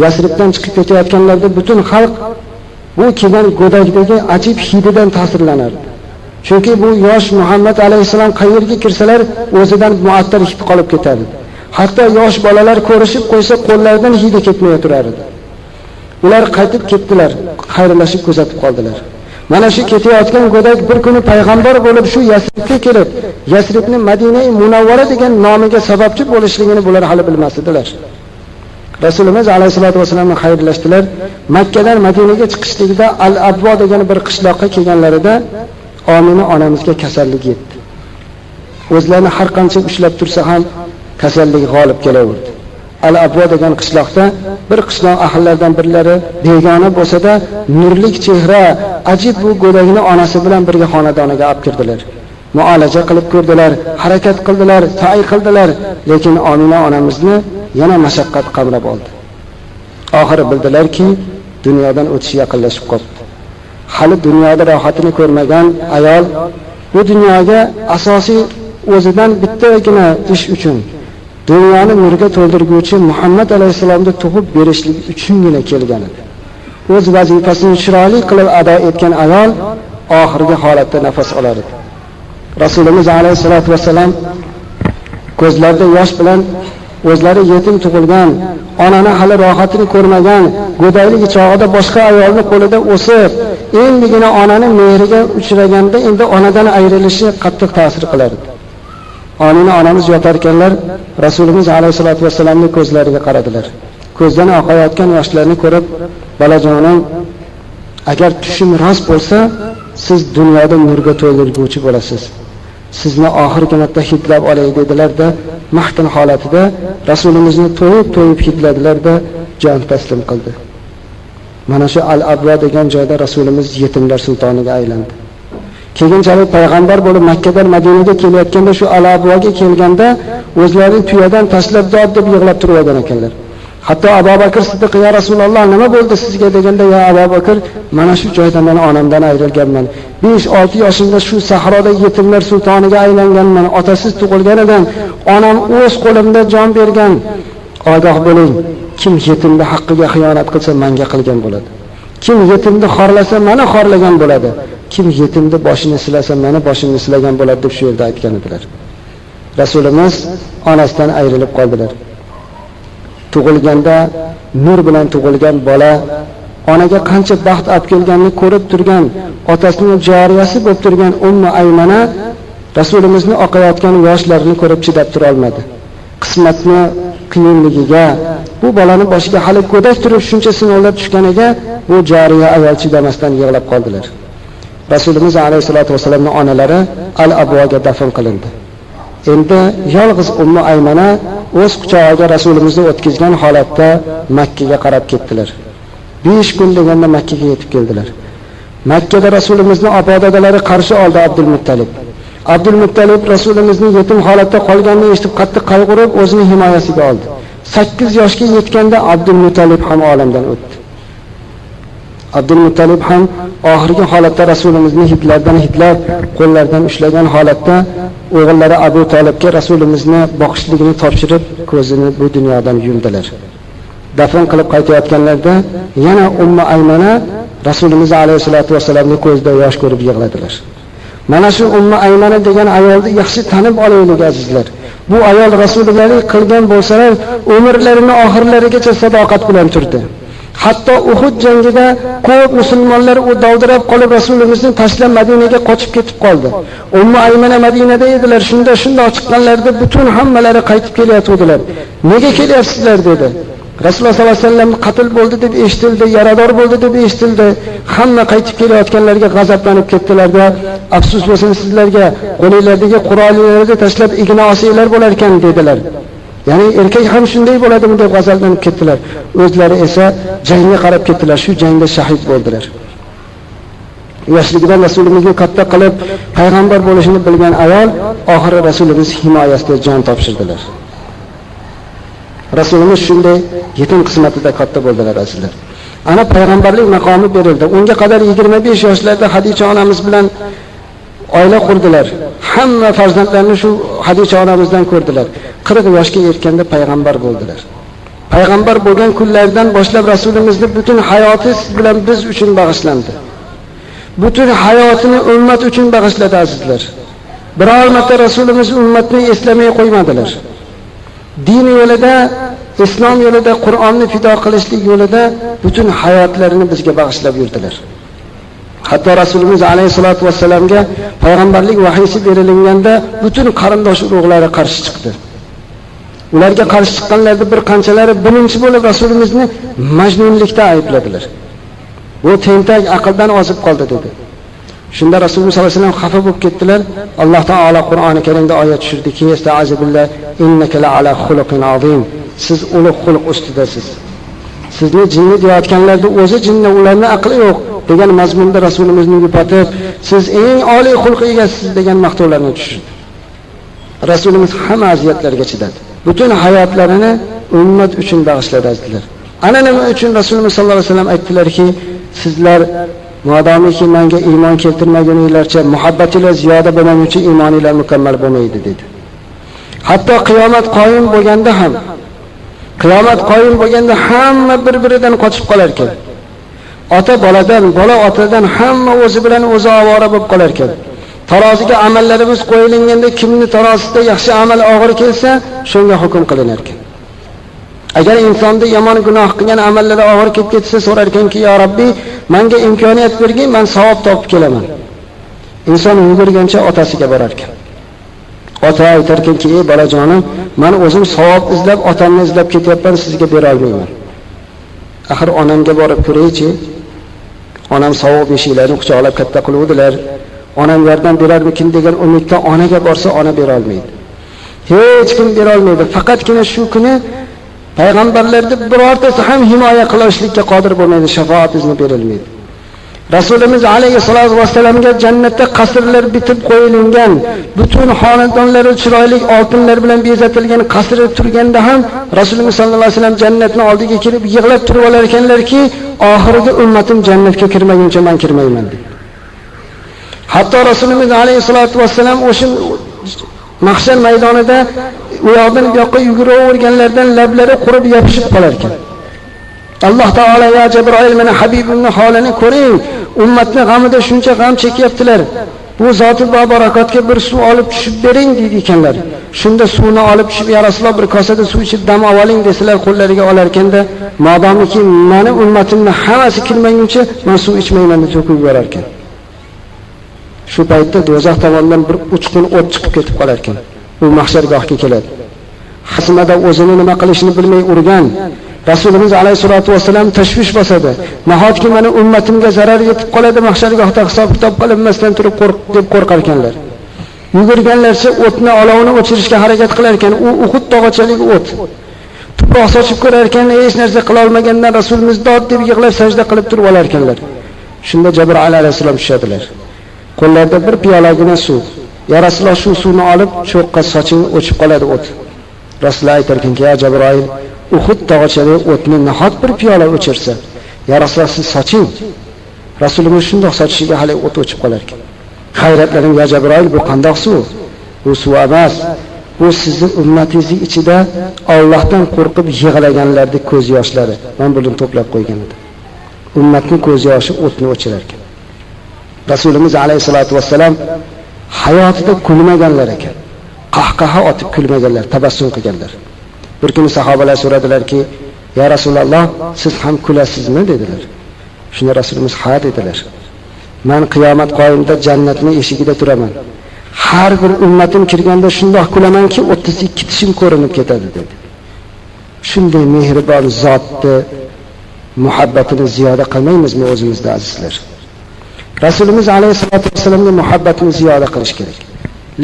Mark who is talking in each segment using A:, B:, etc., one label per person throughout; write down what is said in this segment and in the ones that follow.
A: Yasribdan chiqib ketayotganlarda butun xalq bu kelgan go'dakdagi ajib hididan ta'sirlanardi. Chunki bu yosh Muhammad alayhisalom qayerga kirsalar o'zidan muattar hid qolib ketardi. Hatto yosh bolalar ko'rishib qo'ysa qo'llaridan hidi ketmay turardi. Ular qaytib ketdilar, xayrlashib kuzatib qoldilar. Mana shu ketayotgan go'dak bir kuni payg'ambar bo'lib shu Yasribga kelib, Yasribni Madina-i Munawvara degan nomiga sababchi bo'lishligini bular hali bilmas edilar. Rasulimiz alayhisolatu vasallamni xayrlashdilar. Makkadan Madinaga chiqishligida Al-Abvo degan bir qishloqqa kelganlarida Omina onamizga kasallik yetdi. O'zlarini har qancha ushlab tursa ham kasallik g'olib kelaverdi. Al-Abvo degan qishloqda bir qishloq ahllaridan birlari begona bo'lsa-da, nurlik chehra, ajib bu go'dakni onasi bilan birga xonadoniga olib kirdilar. Muolaja qilib ko'rdilar, harakat qildilar, sa'iy qildilar, lekin Omina onamizni yana mashaqqat qamrab oldi. Oxiri bildilarki, dunyodan o'tish yaqinlashib qoldi. Hali dunyoda rohatini ko'rmagan ayol bu dunyoga asosiy o'zidan bittagina ish uchun dunyoni nurga to'ldirguvchi Muhammad alayhisalomni tug'ib berishlik uchungina kelgan edi. O'z vazifasini chiroyli qilib ado etgan ayol oxirgi holatda nafas olar edi. Rasulimiz alayhisolatu vasallam ko'zlarida yosh bilan o'zlari yetim tug'ilgan, onani hali rohatini ko'rmagan, go'daylik chog'ida boshqa ayolning qo'lida o'sib, endigina onaning mehriga uchraganda endi onadan ayrilishi qattiq ta'sir qilardi. Omina onamiz yotarkanlar Rasulimiz alayhisolatu vasallamning ko'zlariga qaradilar. Ko'zdan oqayotgan yoshlarni ko'rib, "Balajonim, agar tushim rost bo'lsa, siz dunyoda nurga to'ldirguvchi bo'lasiz. Sizni oxirgi marta hidlab olay" dedilar-da, mahtan holatida Rasulimizni to'yib hidladilar-da, jon taslim qildi. Mana shu Al-Abva degan joyda Rasulimiz yetimlar sultoniga aylandi. Keyinchalik payg'ambar bo'lib Makkadan Madinaga kelayotganda shu Al-Abvaga kelganda o'zlarining tuyadan tashlab dod deb yig'lab turgan ekanlar. Hatto Abu Bakr Siddiq "Ya Rasululloh, nima bo'ldi sizga?" deganda, "Ya Abu Bakr, mana shu joyda men onamdan ayrilganman. 5-6 yoshimda shu sahroda yetimlar sultoniga aylanganman. Otasiz tug'ilgan edim. Onam o'z qo'limda jon bergan. Ogoh bo'ling, kim yetimni haqqiga xiyonat qilsa, menga qilgan bo'ladi. Kim yetimni xorlasa, meni xorlagan bo'ladi. Kim yetimni boshini silasa, meni boshimni silagan bo'ladi" deb shu yerda aytgan edilar. Rasulimiz onasidan ayrilib qoldilar. Tug'ilganda nur bilan tug'ilgan bola onaga qancha baxt olib kelganini ko'rib turgan, otasining joriyasi bo'lib turgan Ummu Aymana Rasulimizni oqayotgan yoshlarini ko'rib chidab tura olmadi. Qismatni qiyinligiga, bu bolani boshiga hali go'dak turib shuncha sinovlar tushganiga bu joriya ayol chidamasdan yig'lab qoldilar. Rasulimiz alayhisolatu vasallamning onalari Al-Abvoga dafn qilindi. Endi yolg'iz Ummu Aymana o'z quchog'iga Rasulimizni o'tkazgan holatda Makkaga qarab ketdilar. 5 kun deganda Makkaga yetib keldilar. Makkada Rasulimizni obodadalari qarshi oldi Abdulmuttalib. Abdulmuttalib Rasulimizning yetim holatda qolganini eshitib qattiq qayg'urib o'zini himoyasiga oldi. 8 yoshga yetganda Abdulmuttalib ham olamdan o'tdi. Abdulmuttalib ham oxirgi holatda Rasulimizni hidlardan hidlab, qo'llaridan ushlagan holatda o'g'illari Abu Talibga Rasulimizni boqishligini topshirib, ko'zini bu dunyodan yumdilar. Dafn qilib qaytayotganlarda yana Ummu Aymana Rasulimiz alayhisolatu vasallamning ko'zida yosh ko'rib yig'ladilar. Mana shu Ummu Aymana degan ayolni yaxshi tanib olaylik azizlar. Bu ayol Rasulullohning qilgan bo'lsalar, umrlarining oxirlarigacha sadoqat bilan turdi. Hatto Uhud jangida ko'p musulmonlar u dovdirab qolib Rasulimizni tashlab Madinaga qochib ketib qoldi. Ummu Aymana Madinada edilar. Shunda chiqqanlarda butun hammalari qaytib kelyotdilar. "Nega kelyapsizlar?" dedi. Rasululloh sollallohu alayhi vasallam qatl bo'ldi deb eshitildi, yarador bo'ldi deb eshitildi. Hamma qaytib kelayotganlarga g'azablanib ketdilar-da, "Afsus bo'lsin sizlarga, qo'linglardagi qurollarni tashlab igna osinglar bo'lar ekan" dedilar. Ya'ni erkak ham shunday bo'ladimi deb g'azablanib ketdilar. O'zlari esa jangga qarab ketdilar. Shu jangda shahid bo'ldilar. Yoshligidan Rasulimizni katta qilib payg'ambar bo'lishini bilgan ayol oxiri Rasulimiz himoyasida jon topshirdilar. Rasulimiz shunday yetim qismatida katta bo'ldilar azizlar. Ana payg'ambarlik maqomi berildi. Unga qadar 25 yoshlarda Hadicha onamiz bilan oila qurdilar. Hamma farzandlarini shu Hadicha onamizdan ko'rdilar. 40 yoshga yetganda payg'ambar bo'ldilar. payg'ambar bo'lgan kunlardan boshlab Rasulimizni butun hayoti siz bilan biz uchun bag'ishlandi. Butun hayotini ummat uchun bag'ishladi azizlar. Biror marta Rasulimiz ummatni eslamay qo'ymadilar. Din yo'lida, islom yo'lida, Qur'onni fido qilishlik yo'lida butun hayotlarini bizga bag'ishlab yurdilar. Hatto Rasulimiz alayhisolatu vassalamga payg'ambarlik vahiysi berilganda butun qarindosh urug'lari qarshi chiqdi. Ularga qarshi chiqqanlarda bir qanchalari birinchi bo'lib Rasulimizni majnunlikda aybladilar. Bu tentak aqldan ozib qoldi dedi. Shunda Rasululloh sollallohu alayhi vasallam xafa bo'lib ketdilar. Alloh taolo Qur'oni Karimda oyat tushirdiki: "Estaizu billah innaka la ala xuluqin azim." Siz ulug' xulq ustidasiz. Sizni jinni deyotganlarda o'zi jinni, ularning aqli yo'q degan mazmunda Rasulimizni yupatib, siz eng oliy xulq egasiz degan maqtovlarni tushirdi. Rasulimiz hamma aziyatlarga chidadi. Butun hayotlarini ummat uchun bag'ishladilar. Ana nima uchun Rasululloh sollallohu alayhi vasallam aytdilarki, sizlar modomiki menga iymon keltirmaguninglarcha muhabbatingiz ziyoda bo'lmaguncha iymoningiz mukammal bo'lmaydi dedi. Hatto qiyomat qoyim bo'lganda hamma bir-biridan qochib qolar ekan. Ota boladan, bola otadan hamma o'zi bilan o'zi ovora bo'lib qolar ekan. Taroziga amallarimiz qo'yilganda kimni tarozida yaxshi amal og'ir kelsa, shunga hukm qilinar ekan. Agar insonda yomon gunoh qilgan amallari og'ir kelib ketsa, so'rar ekanki, "Ya Robbiy, menga imkoniyat bergin, men savob topib kelaman." Inson yugurgancha otasiga borar ekan. Ota aytar ekanki, "Ey bolajonim, men o'zim savob izlab, otamni izlab ketyapman, sizga bera olmayman." Axir onamga borib ko'raychi. Onam savob eshiklarni quchoqlab katta qiluvdilar. Onam yordam berarmikin degan umidda onaga borsa, ona bera olmaydi. Hech kim bera olmaydi. Faqatgina shu kuni payg'ambarlarda birortasi ham himoya qilishlikka qodir bo'lmaydi, shafaat izni berilmaydi. Rasulimiz alayhisolatu vassalamga jannatda qasrlar bitib qo'yilgan, butun xonadonlari chiroyli oltinlar bilan bezatilgan qasri turganda ham Rasulimiz sallallohu alayhi vasallam jannatning oldiga kelib yig'lab turib olar ekanlarki, oxirida ummatim jannatga kirmaguncha men kirmayman dedi. Hatto Rasulimiz alayhisolatu vassalam o'sha mahshar maydonida u yoqdan bu yoqqa yuguraverganlardan lablari qurib yopishib qolar ekan. Alloh taolo: "Ya Jabroil, meni Habibimning holini ko'ring. Ummatning g'amida shuncha g'am chekyaptilar. Bu zoti barakotga bir suv olib tushib bering" dedi ekanlar. Shunda suvni olib tushib, "Ya Rasululloh, bir kosada suv ichib dam oling" desalar, qo'llariga olar ekanda, "Modomiki meni ummatimning hammasi kirmaguncha men suv ichmayman" deb to'kib yuborar ekan. Shu paytda do'zax tomonidan bir uchqun o't chiqib ketib qolar ekan. U mahshargohga keladi. Xismada o'zini nima qilishini bilmay urgan Rasulimiz alayhisolatu vasallam tashvish bosadi. Nahotki meni ummatimga zarar yetib qoladi, mahshargohda hisob kitob qilinmasdan turib deb qo'rqar ekanlar. Yugurganlarcha o'tni, olovni o'chirishga harakat qilar ekan. U Uhud tog'achalik o't. Tuproq sochib ko'rar ekan, hech narsa qila olmagandan Rasulimiz dod deb yig'lab sajda qilib turib olar ekanlar. Shunda Jabroil alayhisalom tushadilar. Qo'llarida bir piyolagina suv. "Ya Rasululloh, shu suvni olib cho'qqa soching, o'chib qoladi o't." Rasululloh aytar ekanki, "Ya Jabroil, Uhud tog'achalik o'tni nahot bir piyola o'chirsa, ya Rasululloh siz soching." Rasulimiz shundoq sochishiga hali o't o'chib qolar ekan. Hayratlarim, "Ya Jabroil, bu qandoq suv?" "Bu suv emas, bu sizning ummatingizning ichida Allohdan qo'rqib yig'laganlarning ko'z yoshlari. Men buni to'plab qo'ygan edim." Ummatning ko'z yoshi o'tni o'chirar ekan. Rasulimiz alayhisolatu vassalam hayotida kulmaganlar ekan. Qahqaha otib kulmaganlar, tabassum qilganlar. Bir kuni sahobalar so'radilarki, "Ya Rasululloh, siz ham kulasizmi?" dedilar. Shunda Rasulimiz "Ha" dedilar. "Men qiyomat qoyimida jannatning eshigida turaman. Har bir ummatim kirganda shundoq kulamanki, 32 tishim ko'rinib ketadi" dedi. Shunday mehribon zotni muhabbatini ziyoda qilmaymizmi o'zimizda azizlar? Rasulimiz alayhisolatu vasallamga muhabbatni ziyoda qilish kerak.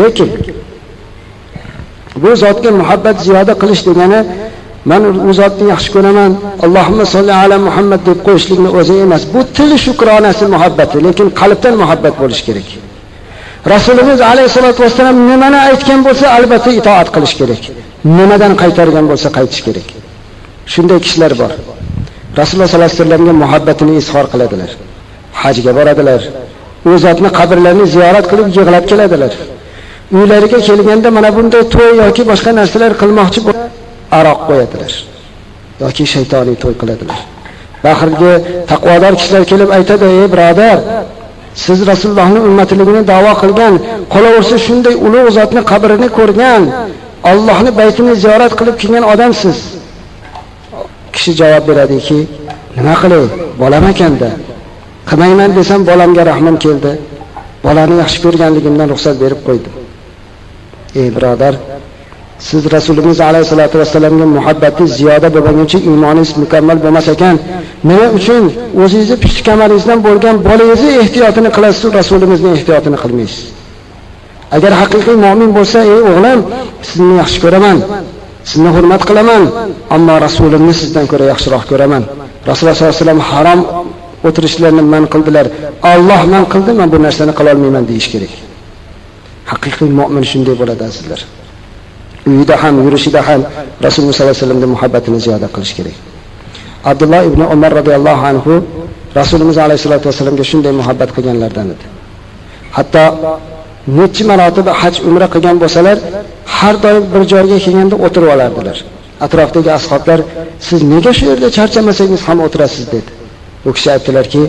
A: Lekin bu zotga muhabbat ziyoda qilish degani men u zotni yaxshi ko'raman, Allohumma solli ala Muhammad deb qo'yishlikni o'zi emas. Bu til shukronasi muhabbati, lekin qalbdan muhabbat bo'lish kerak. Rasulimiz alayhisolatu vasallam nimani aytgan bo'lsa, albatta itoat qilish kerak. Nimadan qaytargan bo'lsa, qaytish kerak. Shunday kishilar bor. Rasululloh sollallohu alayhi vasallamga muhabbatini izhor qiladilar. Hajga boradilar. U zotni qabrlarini ziyorat qilib yig'lab keladilar. Uylariga kelganda mana bunday to'y yoki boshqa narsalar qilmoqchi bo'lsa, aroq qo'yadilar. yoki shaytoniy to'y qiladilar. Baxirgi taqvodor kishilar kelib aytadi: "Ey birodar, siz Rasulullohning ummatligini da'vo qilgan, qolaversa shunday ulug' zotni qabrini ko'rgan, Allohning baytini ziyorat qilib kelgan odamsiz." Kishi javob beradiki: "Nima qilay? Bolam ekanda. Qilmayman desam bolamga rahmim keldi. Bolani yaxshi ko'rganligimdan ruxsat berib qo'ydim." Ey birodar, siz Rasulimiz alayhisolatu vasallamga muhabbatingiz ziyoda bo'lguncha iymoningiz mukammal bo'lmas ekan, nima uchun o'zingizni pushti kamaringizdan bo'lgan bolangizni ehtiyotini qilasiz, Rasulimizning ehtiyotini qilmaysiz? Agar haqiqiy mu'min bo'lsa, ey o'g'lim, sizni yaxshi ko'raman, sizni hurmat qilaman, ammo Rasulimni sizdan ko'ra yaxshiroq ko'raman. Rasululloh sollallohu alayhi vasallam harom o'tirishlarni man qildilar. Alloh man qildi, men bu narsani qila olmayman deyish kerak. Haqiqiy mu'min shunday bo'ladi azizlar. Uyida ham, yurishida ham Rasululloh sollallohu alayhi vasallamga muhabbatini ziyoda qilish kerak. Abdulloh ibn Umar radhiyallohu anhu Rasululloh alayhisolatu vasallamga shunday muhabbat qilganlardan edi. Hatto necha marotaba haj umra qilgan bo'lsalar, har doim bir joyga kelganda o'tirib olardilar. Atrofdagi ashoblar: "Siz nega shu yerda charchamasangiz ham o'tirasiz?" dedi. U kishi aytdilarki: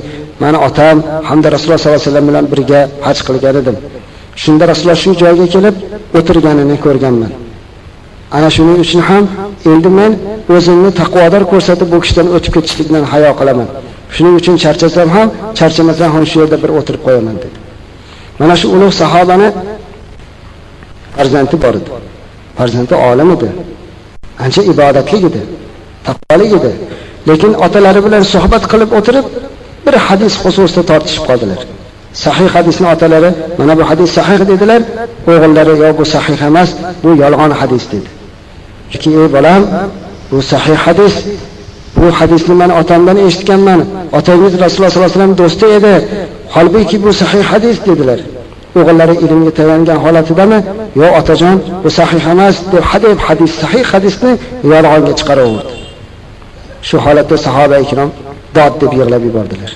A: "Meni otam hamda Rasululloh sollallohu alayhi vasallam bilan birga haj qilgan edim. Shunda Rasululloh shu joyga kelib o'tirganini ko'rganman. Ana shuning uchun ham endi men o'zimni taqvodor ko'rsatib bu kishidan o'tib ketishlikdan hayo qilaman. Shuning uchun charchasam ham, charchamasam ham shu yerda bir o'tirib qo'yaman" dedi. Mana shu ulug' sahobani farzandi bor edi. Farzandi olim edi. Ancha ibodatli edi, taqvoli edi. Lekin otalari bilan suhbat qilib o'tirib, bir hadis xususida tortishib qoldilar. Sahih hadisni otalari, "Mana bu hadis sahih" dedilar. O'g'illari: "Yo'q, bu sahih emas, bu yolg'on hadis" dedi. Chunki ey bolam, bu sahih hadis. Bu hadisni men otamdan eshitganman. Otangiz Rasululloh sollallohu alayhi vasallam do'sti edi. Holbuki bu sahih hadis dedilar. O'g'illari ilmga tayangan holatidami? "Yo'q otajon, bu sahih emas" deb hadis sahih hadisni yolg'onga chiqaraverdi. Shu holatda sahoba ikrom dod deb yig'lab yubordilar.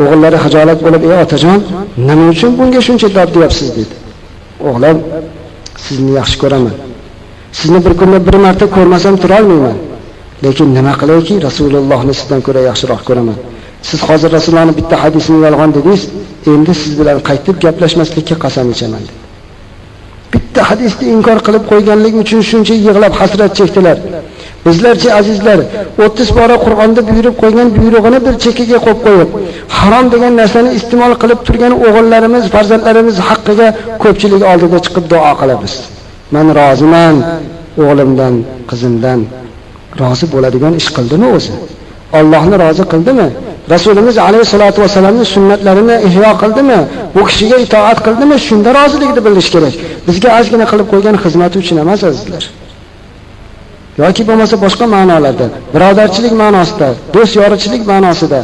A: O'g'illari hijolat bo'lib: "Ey otajon, nima uchun bunga shuncha dod deyapsiz?" dedi. "O'g'lim, sizni yaxshi ko'raman. Sizni bir kunda bir marta ko'rmasam tura olmayman. Lekin nima qilayki, Rasulullohni sizdan ko'ra yaxshiroq ko'raman. Siz hozir Rasulullohning bitta hadisini yolg'on dedingiz, endi siz bilan qaytib gaplashmaslikka qasam ichaman" dedi. Bitta hadisni inkor qilib qo'yganlik uchun shuncha yig'lab hasrat chekdilar. Bizlarchi azizlar, 30 bora Qur'onda buyurib qo'ygan buyrug'ini bir chekkaga qo'yib qo'yib, harom degan narsani iste'mol qilib turgan o'g'illarimiz, farzandlarimiz haqqiga ko'pchilik oldida chiqib duo qilamiz. Men roziman, o'g'limdan, qizimdan rozi bo'ladigan ish qildimi o'zi? Allohni rozi qildimi? Rasulimiz alayhisolatu vasallamning sunnatlarini ihyo qildimi? Bu kishiga itoat qildimi? Shunda rozilikni bilish kerak. Bizga ozgina qilib qo'ygan xizmati uchun emas azizlar. Yoki bo'lmasa boshqa ma'nolarda, birodarchilik ma'nosida, do'st yorchilik ma'nosida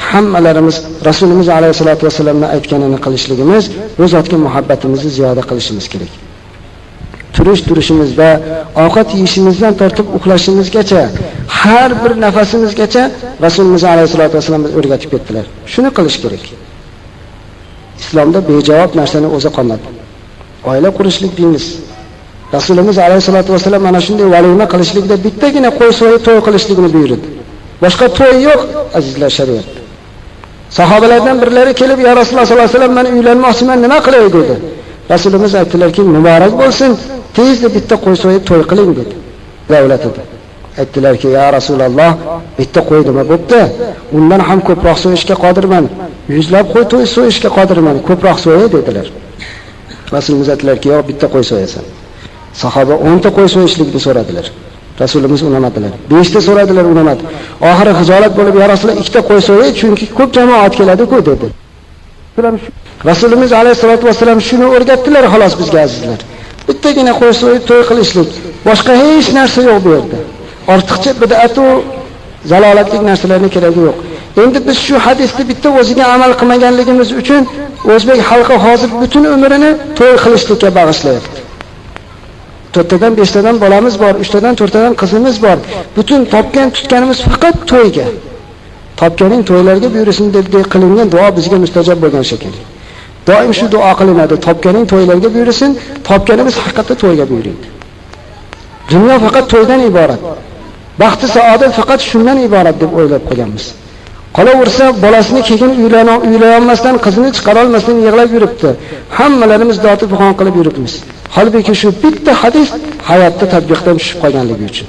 A: hammalarimiz Rasulimiz alayhisolatu vasallamning aytganini qilishligimiz, bu zotga muhabbatimizni ziyoda qilishimiz kerak. Turishimizda, ovqat yeyishimizdan tortib uxlashimizgacha, har bir nafasimizgacha Rasulimiz alayhisolatu vasallam biz o'rgatib ketdilar. Shuni qilish kerak. Islomda bejavob narsani o'zi qolmadi. Oila qurishlik deymiz. Rasulimiz alayhisolatu vasallam mana shunday valima qilishlikda bittagina qo'y so'yib to'y qilishlikni buyurdi. Boshqa to'y yo'q azizlar shariatda. Sahobalardan birlari kelib: "Ya Rasululloh sollallohu alayhi vasallam, men uylanmoqchiman, nima qilay?" dedi. Rasulimiz aytdilarki: "Muborak bo'lsin, tezda bitta qo'y so'yib to'y qiling" dedi. Davlat edi. Aytdilarki: "Ya Rasululloh, bitta qo'y nima bo'pti? Undan ham ko'proq so'yishga qodirman. Yuzlab qo'y to'y so'yishga qodirman, ko'proq so'y" dedilar. Rasulimiz aytdilarki: "Yo'q, bitta qo'y so'yasan." Sahoba 10 ta qo'y so'yishlikni so'radilar. Rasulimiz unamadilar. 5 ta so'radilar, unamadi. Oxiri hijolat bo'lib: "Ya Rasululloh, 2 ta qo'y so'yay, chunki ko'p jamoat keladi-ku" dedi. Rasulimiz alayhisolatu vasallam shuni o'rgatdilar xolos bizga azizlar. Bittagina qo'y so'yib to'y qilishlik, boshqa hech narsa yo'q bu yerda. Ortiqcha bid'at va zalolatli narsalarning keragi yo'q. Endi biz shu hadisni bitta o'ziga amal qilmaganligimiz uchun o'zbek xalqi hozir butun umrini to'y qilishlikka bag'ishlayapti. 4tadan 5tadan bolamiz bor, 3tadan 4tadan qizimiz bor. Butun topgan tutganimiz faqat to'yga. Topganing to'ylarga buyursin deb qilingan duo bizga mustajab bo'lgan shekilli. Doim shu duo qilinadi. Topganing to'ylarga buyursin, topganimiz haqiqatda to'yga buyuradi. Dunyo faqat to'ydan iborat. Baxti saodat faqat shundan iborat deb o'ylab qolganmiz. Qolaversa, bolasini keyin uylay olmasdan, qizini chiqara olmasdan yig'lab yuribdi. Hammalarimiz doti buxon qilib yuribmiz. Holbuki shu bitta hadis hayotda tatbiqdan tushib qolganligi uchun.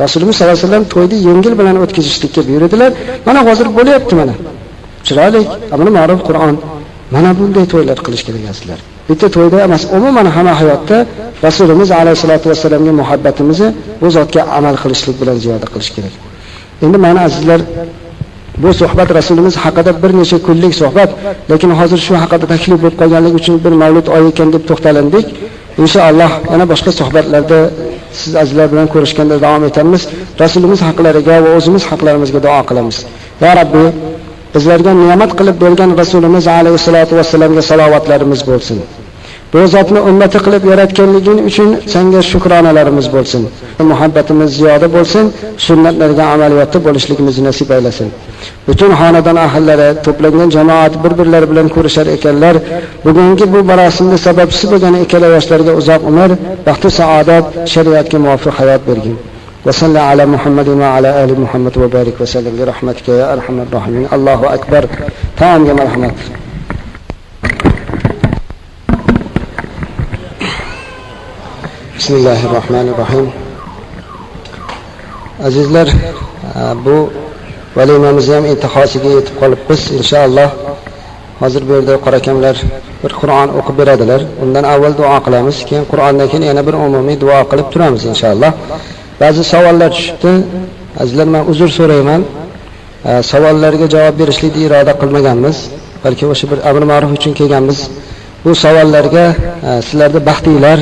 A: Rasululloh sollallohu alayhi vasallam to'yni yengil bilan o'tkazishlikka buyurdilar. Mana hozir bo'lyapti mana. Chiroyli, amri ma'ruf Qur'on. Mana bunday to'ylar qilish kerak aslar. Bitta to'yda emas, umuman hamma hayotda Rasululloh alayhisolatu vasallamga muhabbatimizni bu zotga amal qilishlik bilan ziyoda qilish kerak. Endi mana azizlar, bu suhbat Rasululloh haqida bir necha kunlik suhbat, lekin hozir shu haqida taklif bo'lib qolganligi uchun bir Mavlud oyi ekan deb to'xtalandik. Inshaalloh yana boshqa suhbatlarda siz azizlar bilan ko'rishganda davom etamiz. Rasululloh haqlariga va o'zimiz haqlarimizga duo qilamiz. Ya Rabbi, bizlarga ne'mat qilib bergan Rasululloh alayhisolatu vasallamga salovatlarimiz bo'lsin. Bu zotni ummati qilib yaratganliging uchun senga shukronalarimiz bo'lsin. Muhabbatimiz ziyoda bo'lsin, sunnatlarga amaliyotda bo'lishligimizni nasib aylasin. Butun xonadon ahllari, to'plangan jamoat bir-birlari bilan ko'rishar ekanlar. Bugungi bu marosimda sababchisi bo'lgan ikkala yoshlarga uzoq umr, baxt va saodat, shariatga muvofiq hayot bergin. Va sallallohu ala Muhammadin va ala ali Muhammad va barik va sallam bi rahmatika ya arhamar rohimin. Allohu akbar. Taomga marhamat. Bismillahirrohmanirrohim. Azizlar, bu valimamiz ham intihosiga yetib qolibmiz. Inshaalloh hozir bu yerda qorakamlar bir Qur'on o'qib beradilar. Undan avval duo qilamiz, keyin Qur'ondan keyin yana bir umumiy duo qilib turamiz inshaalloh. Ba'zi savollar tushibdi. Azizlar, men uzr so'rayman. Savollarga javob berishlikni iroda qilmaganmiz, balki o'sha bir amr ma'ruf uchun kelganmiz. Bu savollarga sizlarda baxtlilar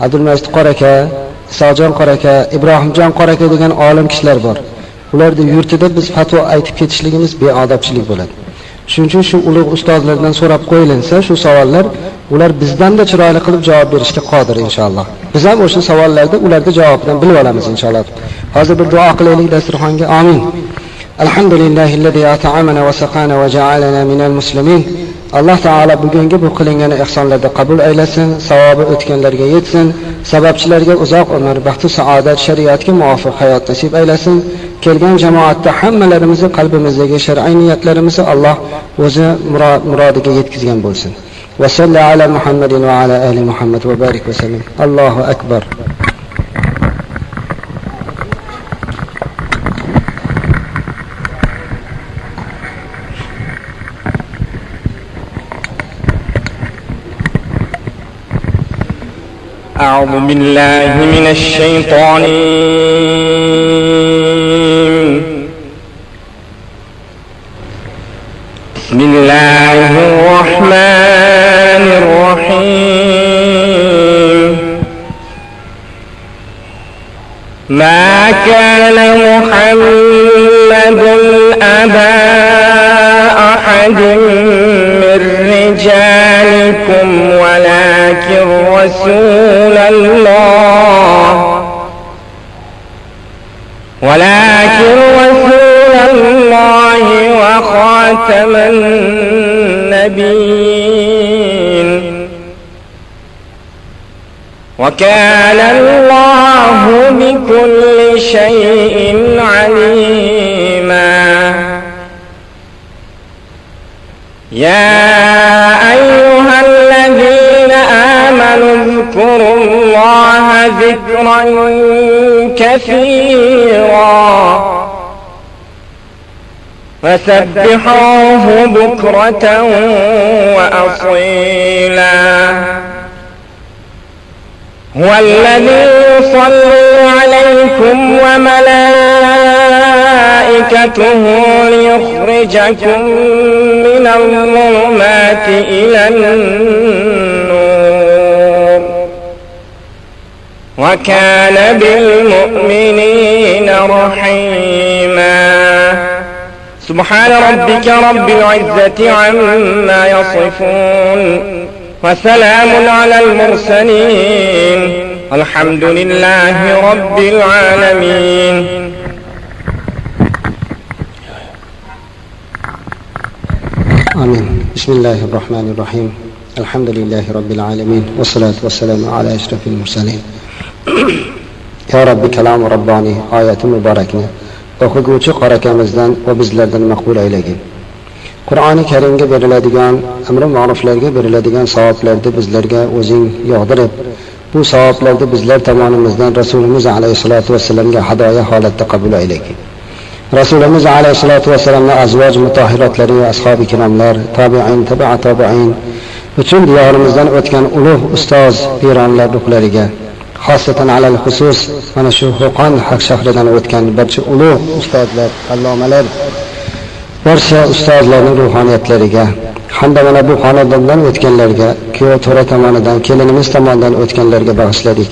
A: Abdulmajid qoraka, Isojon qoraka, Ibrohimjon qoraka degan olim kishilar bor. Ularning yurtida biz fatvo aytib ketishligimiz beodobchilik bo'ladi. Shuning uchun shu ulug' ustozlardan so'rab qo'yilinsa, shu savollar ular bizdan-da chiroyli qilib javob berishga qodir inshaalloh. Biz ham o'sha savollarda ularning javobidan bilib olamiz inshaalloh. Hozir bir duo qilaylik dasturxonga. Amin. Alhamdulillahillazi at'amana va saqana va ja'alana minal muslimin. Alloh taolo bugungi bu qilingan ihsonlarni qabul aylasin, savobi o'tganlarga yetsin, sababchilarga uzoq umr, baxt va saodat, shariatga muvofiq hayot nasib aylasin. Kelgan jamoatda hammalarimizni qalbimizdagi shar'iy niyatlarimizni Alloh o'zi murodiga yetkazgan bo'lsin. Va sallallohu ala Muhammadin va ala ali Muhammad va barik va sallam. Allohu akbar.
B: أعوذ بالله من الشيطان بسم الله الرحمن الرحيم ما كان محمد أبا أحد من رجالكم ولكن رسول الله وخاتم النبيين وكان الله بكل شيء عليما يا أيها الذين آمنوا اذكروا الله ذكرا كثيرا وسبحوه بكرة وأصيلا هو الذي يصلي عليكم وملائكته ليخرجكم من الظلمات إلى النور وكان بالمؤمنين رحيما سبحان ربك رب العزة عما يصفون وسلام على المرسلين الحمد لله رب العالمين
A: آمين. بسم الله الرحمن الرحيم. الحمد لله رب العالمين والصلاة والسلام على أشرف المرسلين. Ya Rabbi kalam Rabbani oyati muborakni o'qiguvchi qorakamizdan va bizlardan maqbul aylagin. Qur'oni Karimga beriladigan amr ma'ruflarga beriladigan savoblarni bizlarga o'zing yog'dirib, bu savoblarni bizlar tomonimizdan Rasulimiz alayhisolatu vasallamga hadoya holatda qabul aylagin. Rasulimiz alayhisolatu vasallamning azvoj mutahhiratlari va ashabi kiromlar, tabi'in, tabi'in butun diyorimizdan o'tgan ulug' ustoz pironlar ruhlariga, xosatan alal xusus mana shu Qo'qon haq shahridan o'tgan barcha ulug' ustozlar, allomalar, barcha ustozlarning ruhoniyatlariga hamda mana bu xonadondan o'tganlarga, kuyov to'ra tomonidan, kelinimiz tomonidan o'tganlarga bag'ishladik.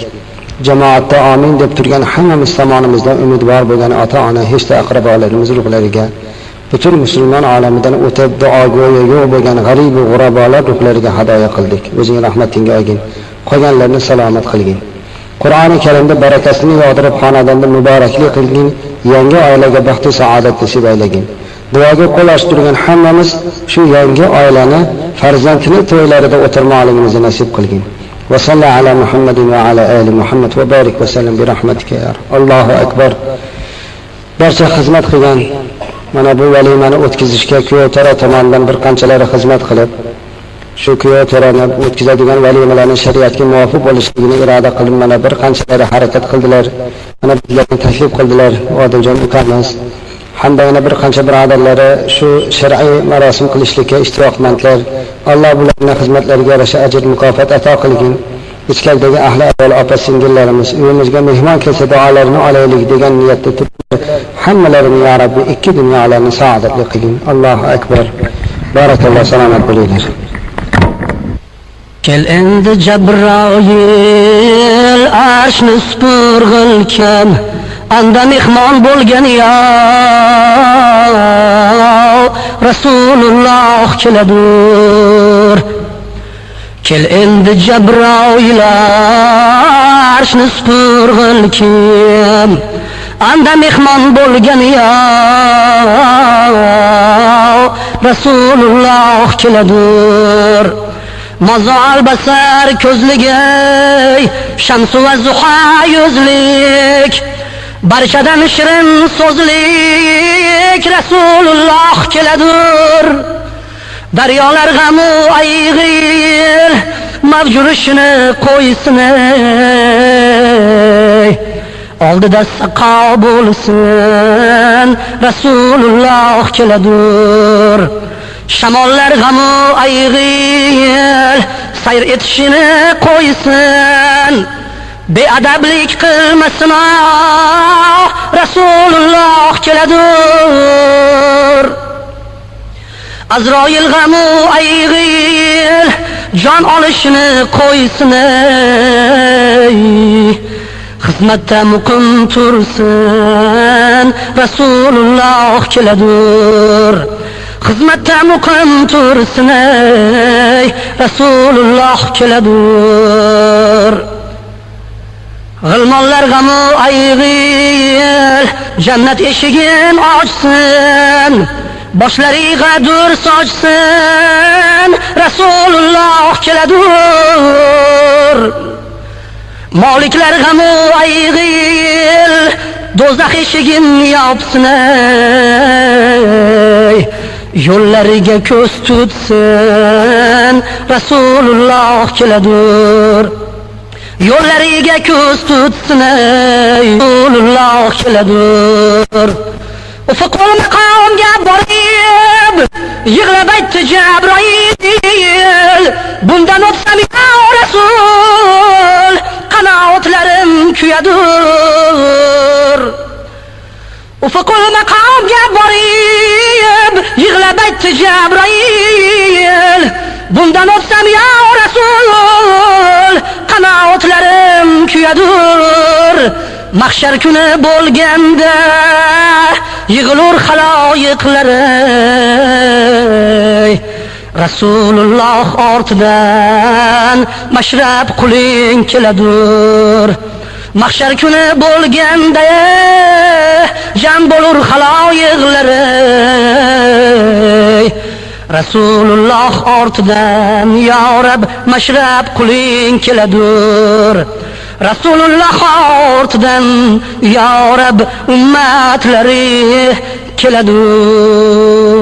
A: Jamoatda amin deb turgan hammamiz tomonimizdan umidvor bo'lgan ota-ona, hech aqrabolarimiz ruhlariga, butun musulmon olamidan o'tib duogo'yi yo'q bo'lgan g'arib va g'urabolar ruhlariga hadoya qildik. O'zing rahmatingga olgin, qolganlarni salomat qilgin. Qur'oni Karimda barakasini yog'dirib xonadonda muboraklik qilgin, yangi oilaga baxt va saodat nasib aylagin. Duoga qo'l ochtirgan hammamiz shu yangi oilani farzandini to'ylarida o'tirmoqligimizni nasib qilgin. Va sallallohu ala Muhammadin va ala ali Muhammad va barik va sallam bi rahmatika ya Allohu akbar. Barcha xizmat qilgan mana bu valimani o'tkazishga kuyov to'ra tomonidan bir qanchalari xizmat qilib, shu kuyov to'rani o'tkazadigan valimalarning shariatga muvofiq bo'lishligini iroda qilib, mana bir qanchalari harakat qildilar. Mana bizlarga taklif qildilar. Odiljon ukamiz hamda yana bir qancha birodarlari shu shar'iy marosim qilishlikka ishtirokmandlar. Alloh bularning xizmatlariga yarasha ajr mukofot ato qilgin. Ichkaridagi ahli ayol opa-singillarimiz uyimizga mehmon kelsa duolarini olaylik degan niyatda turib, hammalarini ya Rabbi ikki dunyolarni saodatli qilgin. Allohu akbar. Barakalloh, salomat bo'linglar.
C: Kel endi Jabroil arshni supurg'ilkan, anda mehmon bo'lgan ya Rasululloh keladur. Kel endi Jabroil arshni supurg'ilkan, anda mehmon bo'lgan ya Rasululloh keladur. Mazal basar ko'zligay, shamsu va zuha yuzlik, barchadan shirin so'zlik Rasululloh keladur. Daryolar g'amu ayg'ir, mavjurishini qo'ysin, oldida saqo bo'lsin Rasululloh keladur. Shamollar g'amu ayg'ir, sayr etishini qo'ysin, beadablik qilmasin, Rasululloh keladur. Azroil g'amu ayg'ir, jon olishini qo'ysin, xizmatda muqim tursin, Rasululloh keladur. Xizmatda muqim tursin, Rasululloh keladur. G'ilmonlar g'amu ayg'ir, jannat eshigin ochsin, boshlariga dur sochsin, Rasululloh keladur. Moliklar g'amu ayg'ir, do'zax eshigin yopsin, yo'llariga ko'z tutsin, Rasululloh keladur. Yo'llariga ko'z tutsin, Rasululloh keladur. Ufuqul maqomga borib, yig'lab aytdi Jabroil, bundan o'tsam ya Rasul, qanoatlarim kuyadur. Ufuqul maqomga borib, yig'lab aytdi Jabroil, bundan o'tsam ya Rasul, qanoatlarim kuyadur. Mahshar kuni bo'lganda yig'ilur xaloyiqlar, Rasululloh ortidan mashrab quling keladur. Mahshar kuni bo'lganda jam bo'lur xaloyiqlar, Rasululloh ortidan ya Rab mashrab quling keladur. Rasululloh ortidan ya Rab ummatlari keladur.